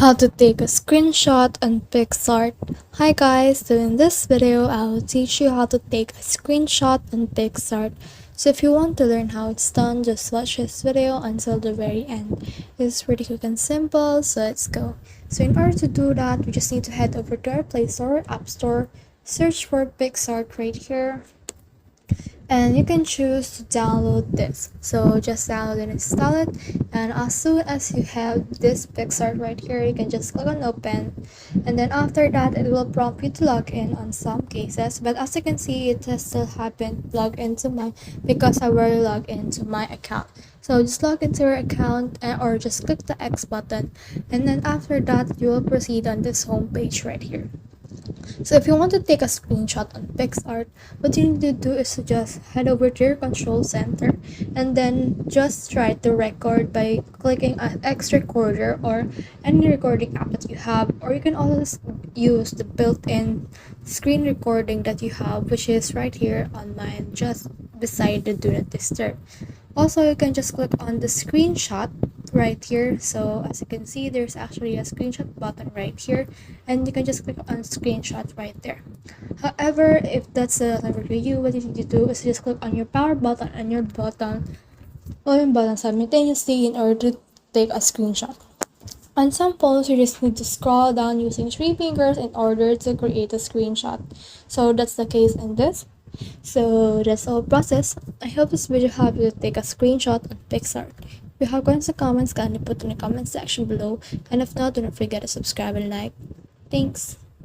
How to take a screenshot on Picsart. Hi guys, so in this video I will teach you how to take a screenshot on Picsart. So if you want to learn how it's done, just watch this video until the very end. It's pretty quick and simple, so let's go. So in order to do that, we just need to head over to our Play Store or App Store, search for Picsart right here, and you can choose to download this. So just download and install it, and as soon as you have this Picsart right here, you can just click on open, and then after that it will prompt you to log in on some cases, but as you can see it has still happened log into mine because I already logged into my account. So just log into your account or just click the X button, and then after that you will proceed on this home page right here. So if you want to take a screenshot on Picsart, what you need to do is to just head over to your control center and then just try to record by clicking on X recorder or any recording app that you have, or you can always use the built-in screen recording that you have, which is right here on mine just beside the do not disturb. Also, you can just click on the screenshot right here. So as you can see, there's actually a screenshot button right here, and you can just click on screenshot right there. However, if that's the number for you, what you need to do is just click on your power button and your volume button simultaneously in order to take a screenshot. On some phones, you just need to scroll down using 3 fingers in order to create a screenshot. So that's the case in this. So that's all process. I hope this video helped you to take a screenshot on Picsart. If you have questions or comments, kindly put in the comment section below. And if not, do not forget to subscribe and like. Thanks.